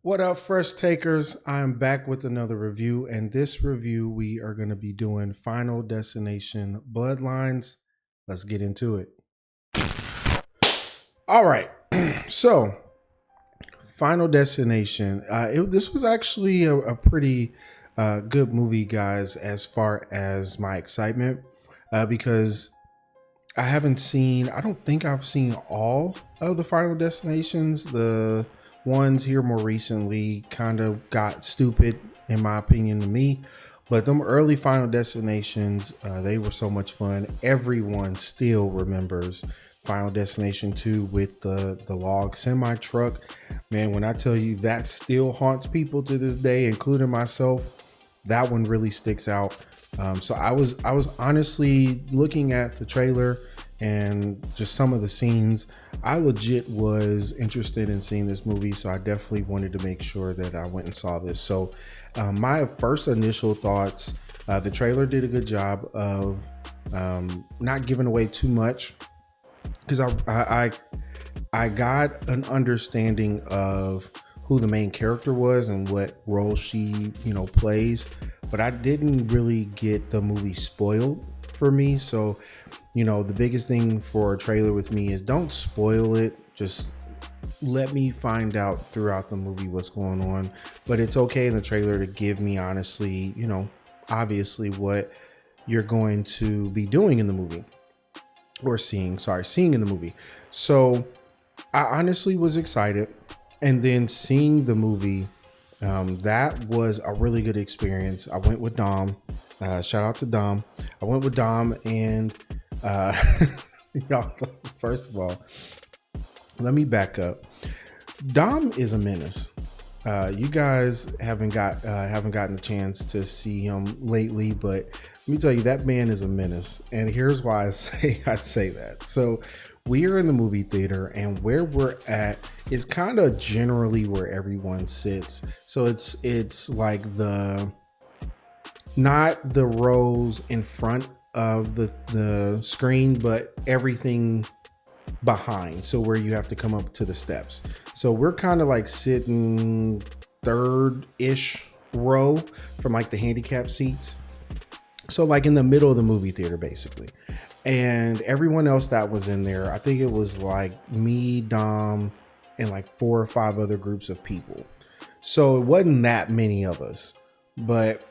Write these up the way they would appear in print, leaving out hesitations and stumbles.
What up, fresh takers? I'm back with another review, and this review we are going to be doing Final Destination Bloodlines. Let's get into it. All right, so Final Destination. This was actually a pretty good movie, guys, as far as my excitement, because I don't think I've seen all of the Final Destinations. The ones here more recently kind of got stupid, in my opinion, to me. But them early Final Destinations, they were so much fun. Everyone still remembers Final Destination 2 with the log semi truck. Man, when I tell you that still haunts people to this day, including myself, that one really sticks out. So I was honestly looking at the trailer and just some of the scenes. I legit was interested in seeing this movie, so I definitely wanted to make sure that I went and saw this. So my first initial thoughts, the trailer did a good job of not giving away too much, because I got an understanding of who the main character was and what role she plays, but I didn't really get the movie spoiled for me. So the biggest thing for a trailer with me is don't spoil it. Just let me find out throughout the movie what's going on. But it's okay in the trailer to give me honestly, obviously what you're going to be doing in the movie, or seeing in the movie. So I honestly was excited, and then seeing the movie, that was a really good experience. I went with Dom. Shout out to Dom. I went with Dom, and y'all, first of all, let me back up. Dom is a menace. You guys haven't gotten a chance to see him lately, but let me tell you, that man is a menace. And here's why I say that. So we are in the movie theater, and where we're at is kind of generally where everyone sits. So it's like not the rows in front of the screen, but everything behind, so where you have to come up to the steps. So we're kind of like sitting third-ish row from like the handicap seats, so like in the middle of the movie theater basically. And everyone else that was in there, I think it was like me, Dom, and like 4 or 5 other groups of people. So it wasn't that many of us, but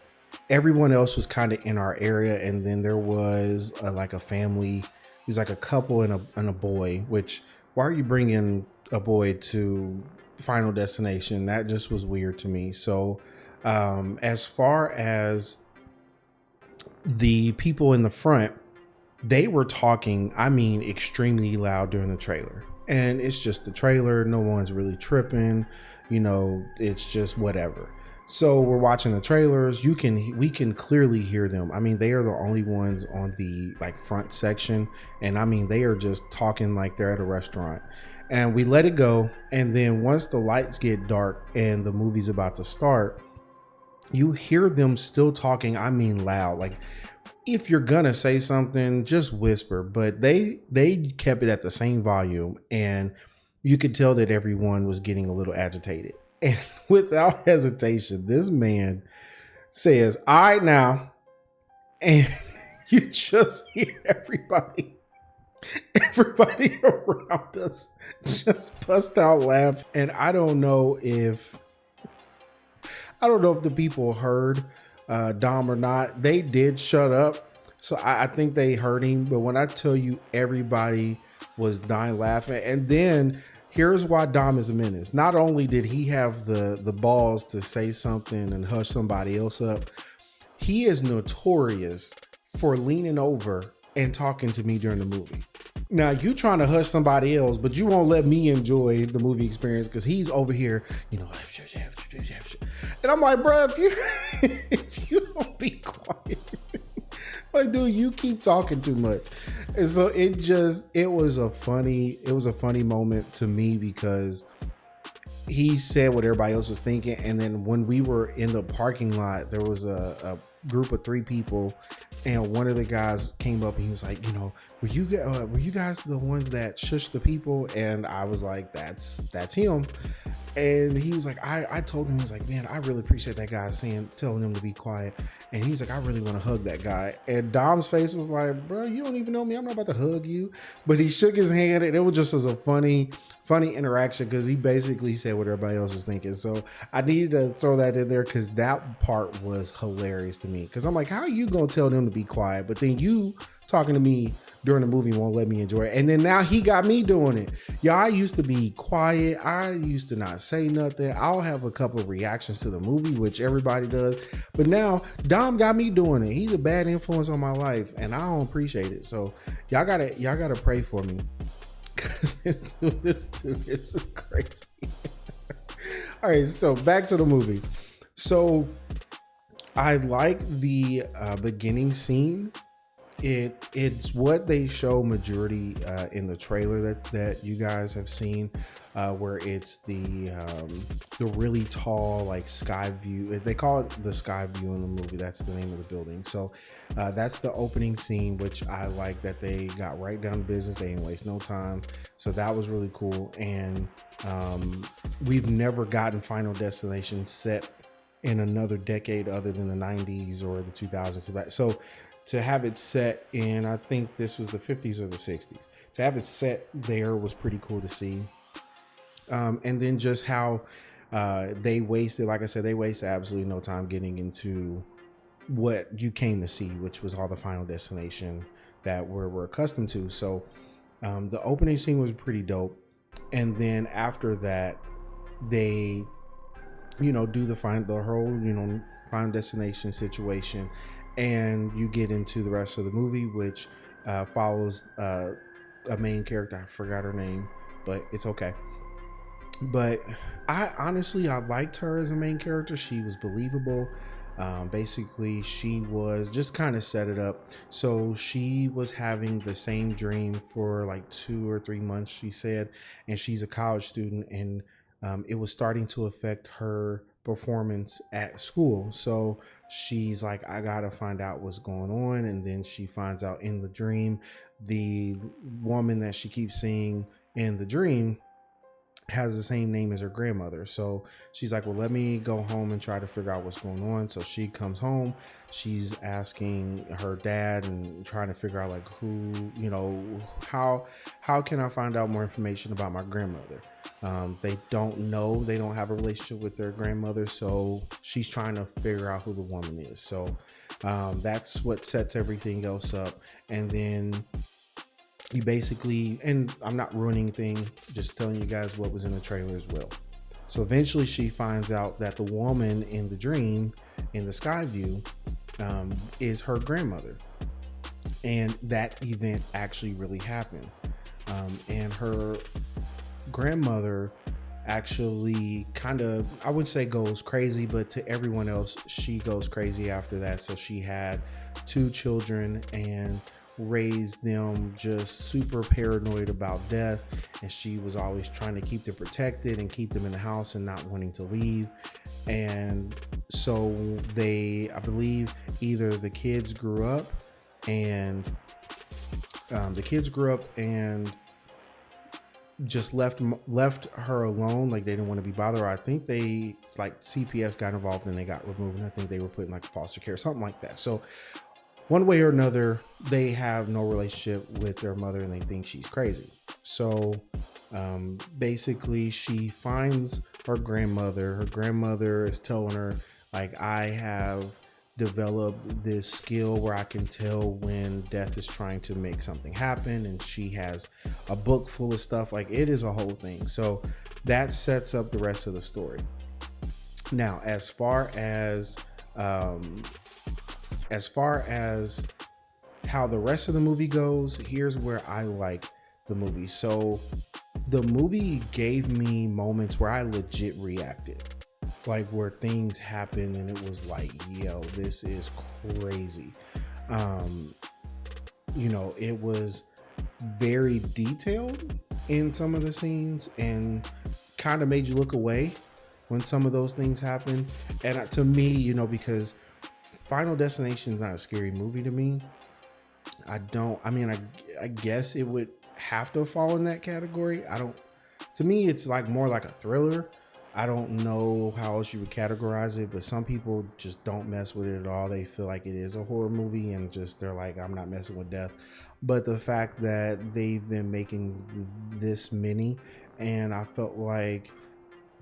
everyone else was kind of in our area. And then there was like a family. It was like a couple and a boy, which, why are you bringing a boy to Final Destination? That just was weird to me. So as far as the people in the front, they were talking, I mean, extremely loud during the trailer. And it's just the trailer. No one's really tripping. It's just whatever. So we're watching the trailers. We can clearly hear them. I mean, they are the only ones on the like front section. And I mean, they are just talking like they're at a restaurant. And we let it go. And then once the lights get dark and the movie's about to start, you hear them still talking. I mean, loud. Like, if you're gonna say something, just whisper. But they kept it at the same volume, and you could tell that everyone was getting a little agitated. And without hesitation, this man says, "All right now," and you just hear everybody around us just bust out laugh. And I don't know if the people heard Dom or not. They did shut up, so I think they heard him. But when I tell you, everybody was dying laughing. And then here's why Dom is a menace. Not only did he have the balls to say something and hush somebody else up, he is notorious for leaning over and talking to me during the movie. Now, you trying to hush somebody else, but you won't let me enjoy the movie experience because he's over here, and I'm like, bro, if you don't be quiet, like, dude, you keep talking too much. And so it was a funny moment to me, because he said what everybody else was thinking. And then when we were in the parking lot, there was a group of 3 people, and one of the guys came up and he was like, were you guys the ones that shushed the people? And I was like, that's him. And he was like, I told him, he was like, man, I really appreciate that guy telling him to be quiet. And he's like, I really want to hug that guy. And Dom's face was like, bro, you don't even know me. I'm not about to hug you. But he shook his hand, and it was just as a funny interaction, because he basically said what everybody else was thinking. So I needed to throw that in there, because that part was hilarious to me. Because I'm like, how are you going to tell them to be quiet? But then you talking to me during the movie won't let me enjoy it. And then now he got me doing it. Y'all, I used to be quiet. I used to not say nothing. I'll have a couple of reactions to the movie, which everybody does. But now Dom got me doing it. He's a bad influence on my life, and I don't appreciate it. So y'all gotta pray for me, because this dude is crazy. All right, so back to the movie. So I like the beginning scene. It's what they show majority in the trailer that you guys have seen, where it's the really tall, like, sky view. They call it the sky view in the movie. That's the name of the building. So that's the opening scene, which I like that they got right down to business. They didn't waste no time. So that was really cool. And we've never gotten Final Destination set in another decade other than the 90s or the 2000s. So to have it set in, I think this was the 50s or the 60s, to have it set there was pretty cool to see. And then just how they wasted, like I said, they wasted absolutely no time getting into what you came to see, which was all the Final Destination that we're accustomed to. So the opening scene was pretty dope. And then after that, they, do the whole, Final Destination situation. And you get into the rest of the movie, which follows a main character. I forgot her name, but it's okay. But I liked her as a main character. She was believable. Basically, she was just kind of set it up. So she was having the same dream for like 2 or 3 months, she said, and she's a college student, and it was starting to affect her performance at school. So she's like, I gotta find out what's going on. And then she finds out in the dream, the woman that she keeps seeing in the dream has the same name as her grandmother. So she's like, well, let me go home and try to figure out what's going on. So she comes home, she's asking her dad and trying to figure out, like, who, how can I find out more information about my grandmother? They don't know, they don't have a relationship with their grandmother. So she's trying to figure out who the woman is. So that's what sets everything else up. And then you basically, and I'm not ruining anything, just telling you guys what was in the trailer as well. So eventually she finds out that the woman in the dream, in the sky view, is her grandmother. And that event actually really happened. And her grandmother actually kind of, I wouldn't say goes crazy, but to everyone else, she goes crazy after that. So she had 2 children and raised them just super paranoid about death, and she was always trying to keep them protected and keep them in the house and not wanting to leave. And so I believe either the kids grew up and just left her alone, like they didn't want to be bothered. I think they, like, CPS got involved and they got removed, and I think they were put in like foster care, something like that. So one way or another, they have no relationship with their mother and they think she's crazy. So basically she finds her grandmother. Her grandmother is telling her, like, I have developed this skill where I can tell when death is trying to make something happen. And she has a book full of stuff. Like, it is a whole thing. So that sets up the rest of the story. Now, as far as how the rest of the movie goes, here's where I like the movie. So the movie gave me moments where I legit reacted, like where things happened and it was like, yo, this is crazy. It was very detailed in some of the scenes and kind of made you look away when some of those things happen. And to me, because Final Destination is not a scary movie to me. I guess it would have to fall in that category. To me, it's like more like a thriller. I don't know how else you would categorize it, but some people just don't mess with it at all. They feel like it is a horror movie and just they're like, I'm not messing with death. But the fact that they've been making this many, and I felt like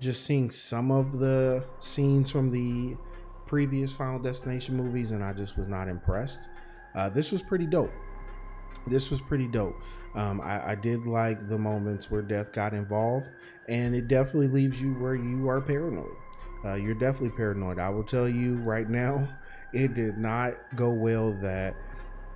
just seeing some of the scenes from the previous Final Destination movies, and I just was not impressed. This was pretty dope. This was pretty dope. I did like the moments where death got involved, and it definitely leaves you where you are paranoid. You're definitely paranoid. I will tell you right now, it did not go well that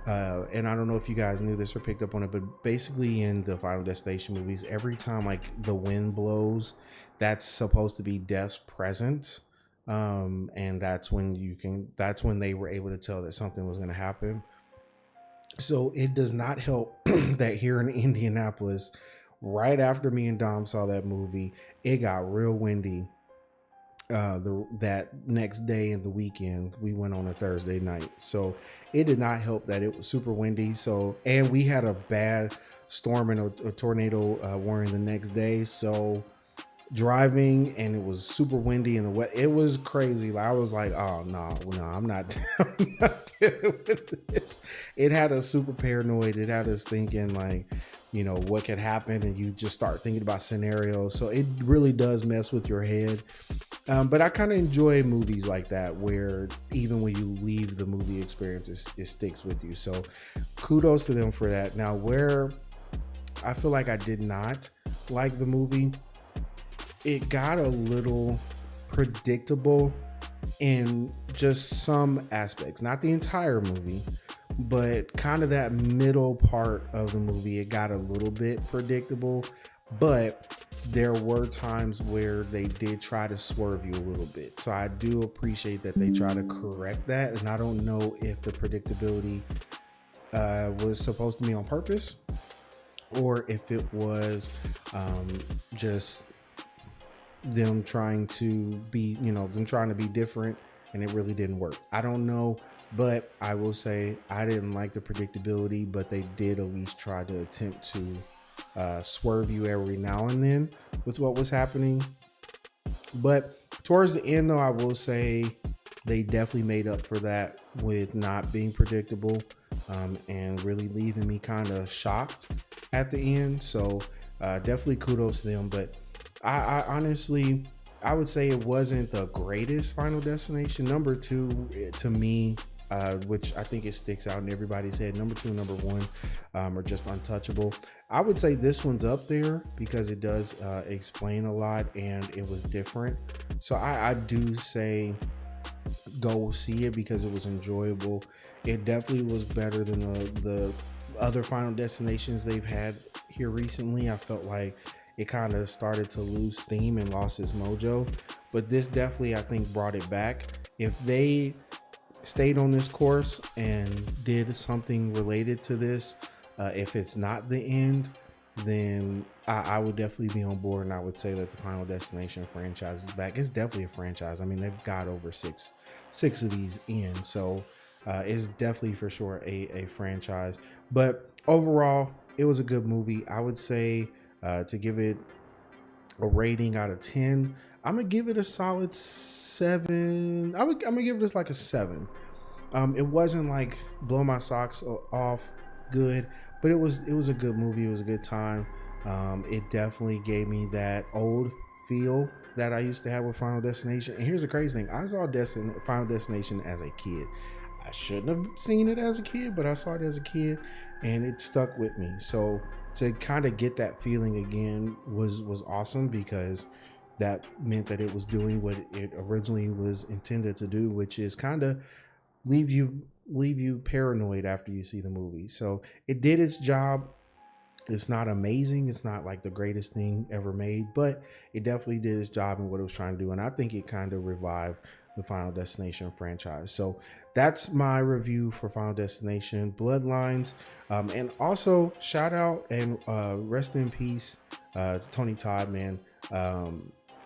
and I don't know if you guys knew this or picked up on it, but basically in the Final Destination movies, every time like the wind blows, that's supposed to be death's presence. And that's when they were able to tell that something was going to happen. So it does not help that here in Indianapolis, right after me and Dom saw that movie, it got real windy. That next day in the weekend, we went on a Thursday night, so it did not help that it was super windy. So, and we had a bad storm and a tornado warning the next day. So driving, and it was super windy and the wet, it was crazy. Like, I was like, oh no, I'm not, I'm not dealing with this. It had us super paranoid. It had us thinking like, you know, what could happen, and you just start thinking about scenarios. So it really does mess with your head. But I kind of enjoy movies like that, where even when you leave the movie experience, it sticks with you. So kudos to them for that. Now, where I feel like I did not like the movie, it got a little predictable in just some aspects, not the entire movie, but kind of that middle part of the movie. It got a little bit predictable, but there were times where they did try to swerve you a little bit. So I do appreciate that they try to correct that. And I don't know if the predictability was supposed to be on purpose, or if it was just them trying to be, them trying to be different, and it really didn't work. I don't know, but I will say I didn't like the predictability, but they did at least try to attempt to swerve you every now and then with what was happening. But towards the end, though, I will say they definitely made up for that with not being predictable, and really leaving me kind of shocked at the end. So definitely kudos to them. But I honestly, I would say it wasn't the greatest Final Destination. Number 2 to me, which I think it sticks out in everybody's head, number 2 and number 1 are just untouchable. I would say this one's up there because it does explain a lot and it was different. So I do say go see it because it was enjoyable. It definitely was better than the other Final Destinations they've had here recently. I felt like it kind of started to lose steam and lost its mojo, but this definitely, I think, brought it back. If they stayed on this course and did something related to this, if it's not the end, then I would definitely be on board, and I would say that the Final Destination franchise is back. It's definitely a franchise. I mean, they've got over six of these in, so it's definitely for sure a franchise. But overall, it was a good movie. I would say to give it a rating out of 10, I'm gonna give it a solid 7. I'm gonna give it like a 7. It wasn't like blow my socks off good, but it was a good movie. It was a good time. It definitely gave me that old feel that I used to have with Final Destination. And here's the crazy thing: I saw Final Destination as a kid. I shouldn't have seen it as a kid, but I saw it as a kid, and it stuck with me. So to kind of get that feeling again was awesome, because that meant that it was doing what it originally was intended to do, which is kind of leave you paranoid after you see the movie. So it did its job. It's not amazing. It's not like the greatest thing ever made, but it definitely did its job in what it was trying to do. And I think it kind of revived the Final Destination franchise. So that's my review for Final Destination Bloodlines. And also shout out and rest in peace to Tony Todd, man.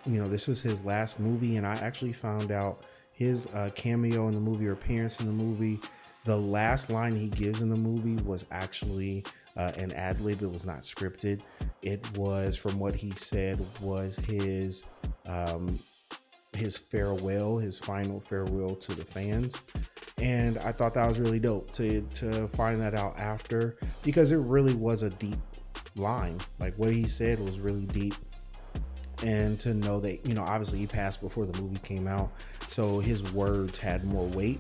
This was his last movie, and I actually found out his cameo in the movie, or appearance in the movie, the last line he gives in the movie was actually an ad lib. It was not scripted. It was, from what he said, was his his farewell, his final farewell to the fans. And I thought that was really dope to find that out after, because it really was a deep line. Like what he said was really deep. And to know that, obviously he passed before the movie came out, so his words had more weight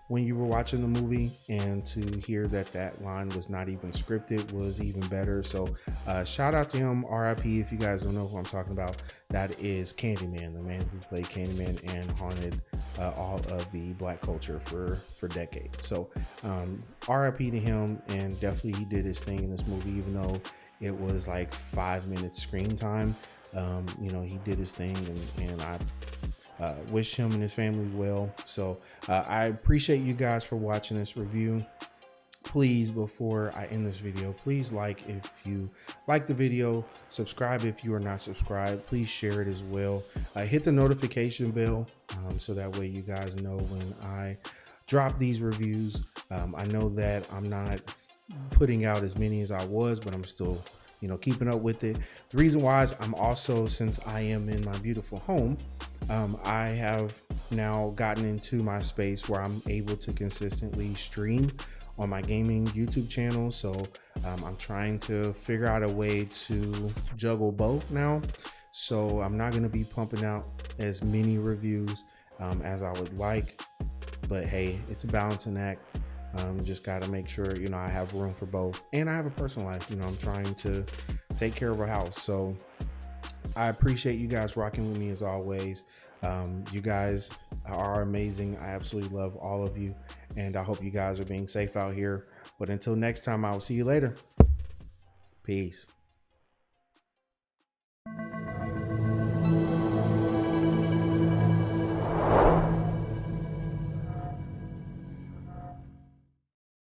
when you were watching the movie, and to hear that line was not even scripted was even better. So shout out to him. RIP. If you guys don't know who I'm talking about, that is Candyman, the man who played Candyman and haunted all of the black culture for decades. So RIP to him, and definitely he did his thing in this movie, even though it was like 5 minutes screen time. He did his thing, and I wish him and his family well. So I appreciate you guys for watching this review. Please, before I end this video, please like if you like the video, subscribe if you are not subscribed, please share it as well. Hit the notification bell so that way you guys know when I drop these reviews. I know that I'm not putting out as many as I was, but I'm still keeping up with it. The reason why is I'm also, since I am in my beautiful home, I have now gotten into my space where I'm able to consistently stream on my gaming YouTube channel. So I'm trying to figure out a way to juggle both now. So I'm not going to be pumping out as many reviews as I would like, but hey, it's a balancing act. Just got to make sure, I have room for both, and I have a personal life. I'm trying to take care of a house. So I appreciate you guys rocking with me as always. You guys are amazing. I absolutely love all of you, and I hope you guys are being safe out here. But until next time, I will see you later. Peace.